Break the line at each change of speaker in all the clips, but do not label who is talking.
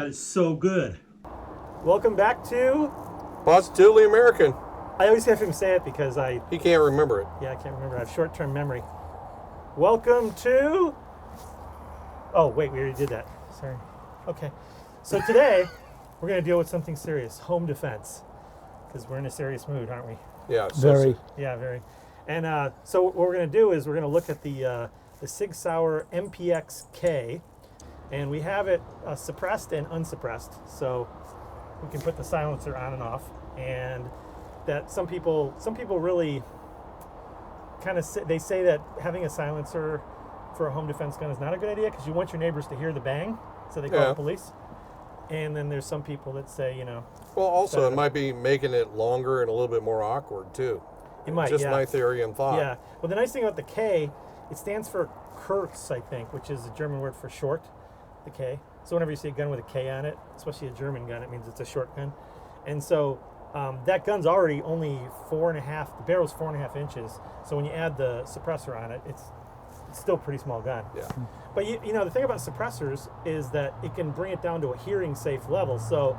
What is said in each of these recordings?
That is so good.
Welcome back to...
Positively American.
I always have him say it because
He can't remember it.
Yeah, I can't remember. I have short-term memory. Welcome to... Oh, wait, we already did that. Sorry. Okay. So today, we're going to deal with something serious. Home defense. Because we're in a serious mood, aren't we?
Yeah.
Very.
Yeah, very. And so what we're going to do is we're going to look at the Sig Sauer MPX-K. And we have it suppressed and unsuppressed. So we can put the silencer on and off. And that some people really kind of they say that having a silencer for a home defense gun is not a good idea because you want your neighbors to hear the bang, so they call the police. And then there's some people that say, you know.
Well, also it might be making it longer and a little bit more awkward too.
It might,
Just my theory and thought.
Yeah. Well, the nice thing about the K, it stands for Kurz, I think, which is a German word for short. The K. So whenever you see a gun with a K on it, especially a German gun, it means it's a short gun. And so that gun's already only 4.5. The barrel's 4.5 inches. So when you add the suppressor on it, it's still a pretty small gun.
Yeah.
But you know the thing about suppressors is that it can bring it down to a hearing safe level. So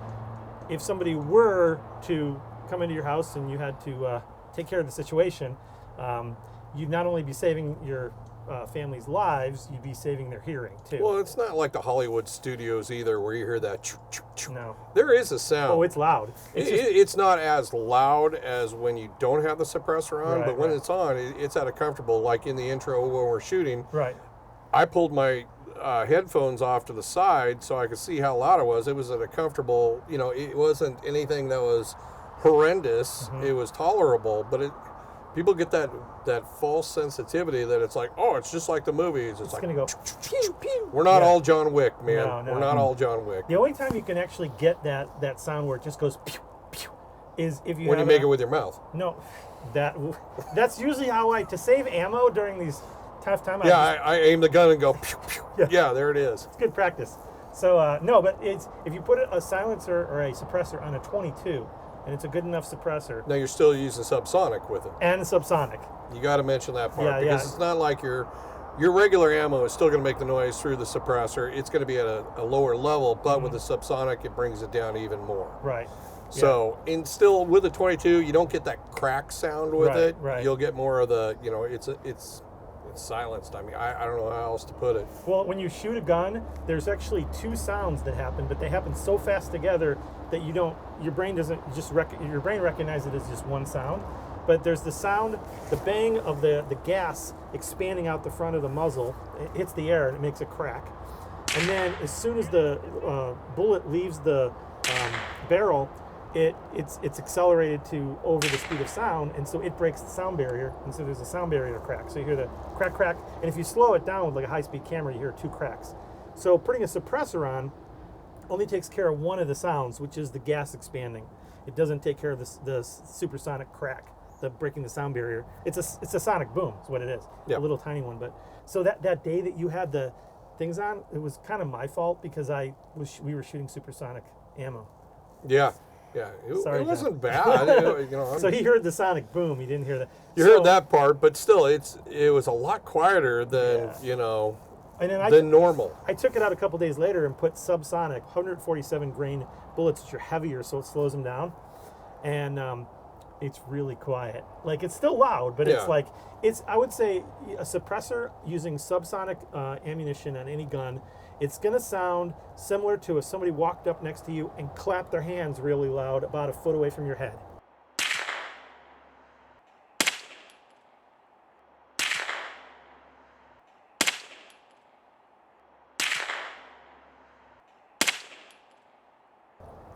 if somebody were to come into your house and you had to take care of the situation, you'd not only be saving your family's lives, you'd be saving their hearing too.
Well, it's not like the Hollywood studios either, where you hear that.
No.
There is a sound.
Oh, it's loud.
It's not as loud as when you don't have the suppressor on,
Right,
but when
right.
it's on, it's at a comfortable. Like in the intro when we're shooting,
Right.
I pulled my headphones off to the side so I could see how loud it was. It was at a comfortable. You know, it wasn't anything that was horrendous.
Mm-hmm.
It was tolerable, but people get that false sensitivity that it's like, oh, it's just like the movies. It's like
Gonna go pew pew.
we're not
Yeah.
all John Wick, man.
No.
We're not all John Wick.
The only time you can actually get that sound where it just goes pew pew is if you
When you
have
make it with your mouth.
No, that's usually how to save ammo during these tough times.
Yeah, I aim the gun and go pew pew. Yeah, there it is.
It's good practice. So no, but it's if you put a silencer or a suppressor on a 22, and it's a good enough suppressor.
Now you're still using subsonic with it.
And subsonic.
You got to mention that part because
Yeah.
it's not like your regular ammo is still going to make the noise through the suppressor. It's going to be at a lower level, but with the subsonic, it brings it down even more.
Right.
So, and still with the 22, you don't get that crack sound with it.
Right.
You'll get more of the, it's silenced. I mean, I don't know how else to put it.
Well, when you shoot a gun, there's actually two sounds that happen, but they happen so fast together that your brain recognizes it as just one sound. But there's the sound, the bang of the gas expanding out the front of the muzzle. It hits the air and it makes a crack. And then as soon as the bullet leaves the barrel, it's accelerated to over the speed of sound, and so it breaks the sound barrier, and so there's a sound barrier crack. So you hear the crack, crack, and if you slow it down with like a high-speed camera, you hear 2 cracks. So putting a suppressor on only takes care of one of the sounds, which is the gas expanding. It doesn't take care of the supersonic crack, the breaking the sound barrier. It's a sonic boom, is what it is.
Yep.
A little tiny one. But so that day that you had the things on, it was kind of my fault because we were shooting supersonic ammo.
Yeah. Yeah,
Sorry,
it wasn't bad.
So he heard the sonic boom. He didn't hear that.
You heard that part, but still, it was a lot quieter than
And then
than normal.
I took it out a couple days later and put subsonic 147 grain bullets, which are heavier, so it slows them down. And it's really quiet. Like it's still loud, but it's like I would say a suppressor using subsonic ammunition on any gun. It's going to sound similar to if somebody walked up next to you and clapped their hands really loud about a foot away from your head.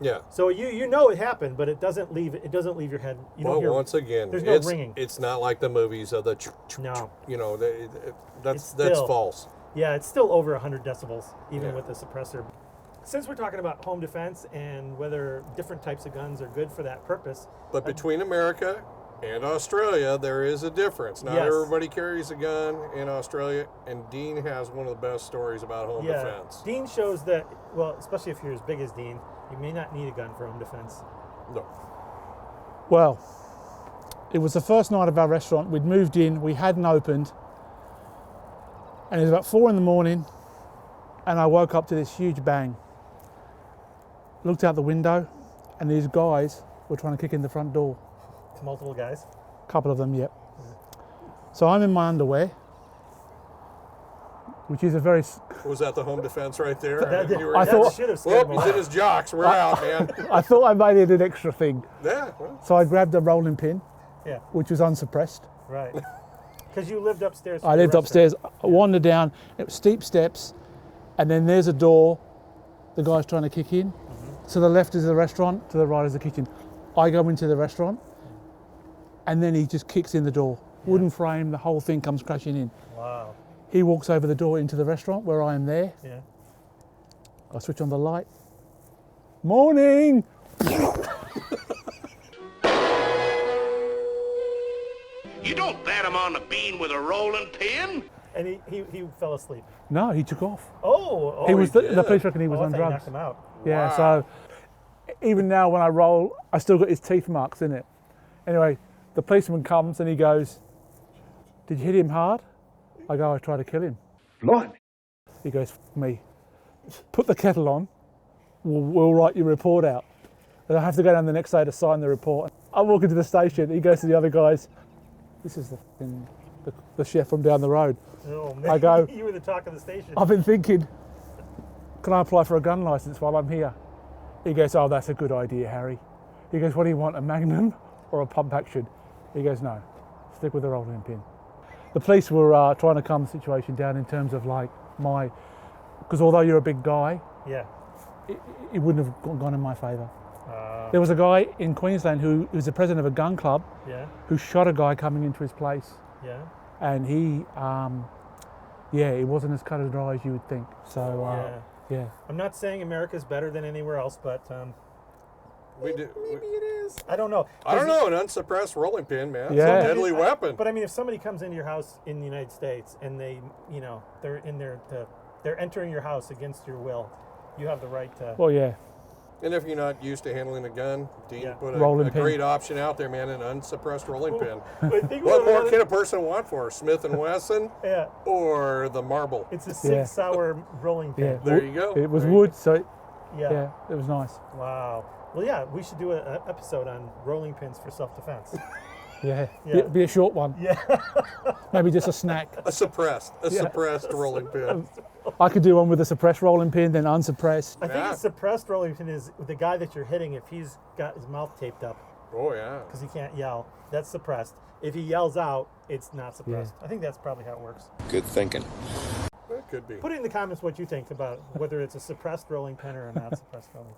Yeah.
So you know it happened, but it doesn't leave your head. You don't hear,
once again,
there's no ringing.
It's not like the movies of the.
No.
That's
still-
false.
Yeah, it's still over 100 decibels, even with the suppressor. Since we're talking about home defense and whether different types of guns are good for that purpose.
But between America and Australia, there is a difference. Not
Yes.
everybody carries a gun in Australia, and Dean has one of the best stories about home defense.
Dean shows that, well, especially if you're as big as Dean, you may not need a gun for home defense.
No.
Well, it was the first night of our restaurant. We'd moved in, we hadn't opened, and it was about 4 in the morning, and I woke up to this huge bang. looked out the window, and these guys were trying to kick in the front door.
Multiple guys.
A couple of them, yep. So I'm in my underwear, which is a very...
Was that the home defense right there?
I thought-
should have scared him
Whoop, he's in
away.
his jocks. We're out, man.
I thought I made it an extra thing.
Yeah. Well,
So I grabbed a rolling pin,
Yeah,
which was unsuppressed.
right. Because you lived upstairs.
I
from the
lived
restaurant.
upstairs, I wandered down, it was steep steps, and then there's a door, the guy's trying to kick in. To the left is the restaurant, to the right is the kitchen. I go into the restaurant, and then he just kicks in the door. Wooden frame, the whole thing comes crashing in.
Wow.
He walks over the door into the restaurant where I am there.
Yeah.
I switch on the light. Morning!
You don't bat him on the bean with a rolling pin.
And he fell asleep.
No, he took off.
Oh.
He was the
did?
police reckon he was
I
on
thought you
drugs.
knocked him out.
Yeah,
Wow.
so even now when I roll, I still got his teeth marks in it. Anyway, the policeman comes and he goes, "Did you hit him hard?" I go, "I tried to kill him."
Blimey.
He goes, "F me. Put the kettle on, we'll write your report out." And I have to go down the next day to sign the report. I walk into the station, he goes to the other guys, "This is the chef from down the road."
Oh man.
I go-
You were the talk of the station.
I've been thinking, can I apply for a gun licence while I'm here? He goes, "Oh, that's a good idea, Harry." He goes, "What do you want, a Magnum or a pump action?" He goes, "No, stick with the rolling pin." The police were trying to calm the situation down in terms of like because although you're a big guy,
Yeah.
it wouldn't have gone in my favour. There was a guy in Queensland who was the president of a gun club
Yeah.
who shot a guy coming into his place,
Yeah.
and he, it wasn't as cut and dry as you would think. So, yeah.
I'm not saying America's better than anywhere else, but maybe it is. I don't know.
I don't know, an unsuppressed rolling pin, man. It's
Yeah.
a deadly weapon.
But I mean, if somebody comes into your house in the United States and they, they're in there they're entering your house against your will, you have the right to.
Well, yeah.
And if you're not used to handling a gun, Dean
Yeah.
put
Rolling
a
pin.
great option out there, man, an unsuppressed rolling pin.
I think
What more can a person want for? Smith & Wesson
Yeah,
or the Marble?
it's a Sig Sauer rolling
Yeah.
pin.
There you go.
It was
There you
wood, so
Yeah.
it was nice.
Wow. Well, yeah, we should do an episode on rolling pins for self-defense.
Yeah.
Yeah.
Be a short one.
Yeah.
Maybe just a snack.
A suppressed rolling pin.
I could do one with a suppressed rolling pin, then unsuppressed.
I think
Yeah.
a suppressed rolling pin is the guy that you're hitting if he's got his mouth taped up
Oh, yeah.
because he can't yell. That's suppressed. If he yells out, it's not suppressed. I think that's probably how it works.
Good thinking.
That could be.
Put it in the comments what you think about whether it's a suppressed rolling pin or a not suppressed rolling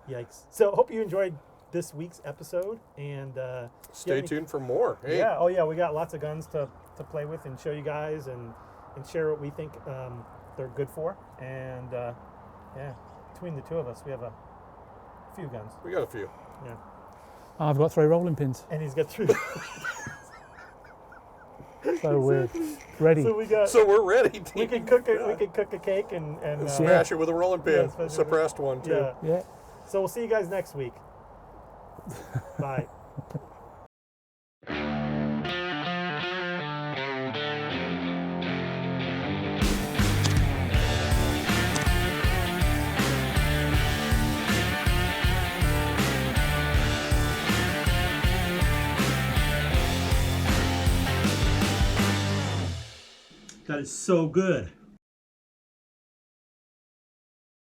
pin. Yikes. So hope you enjoyed this week's episode, and
Stay tuned for more. Hey,
Yeah, oh yeah, we got lots of guns to play with and show you guys and share what we think they're good for. And yeah, between the two of us, we have a few guns.
we got a few.
Yeah,
I've got 3 rolling pins,
and he's got 3.
so we're ready.
So we got.
So we're ready,
we
Dean.
can cook it. We can cook a cake and
Smash it with a rolling pin.
Yeah, smash it
Suppressed one, too.
yeah.
Yeah.
So we'll see you guys next week. Bye. That is so good.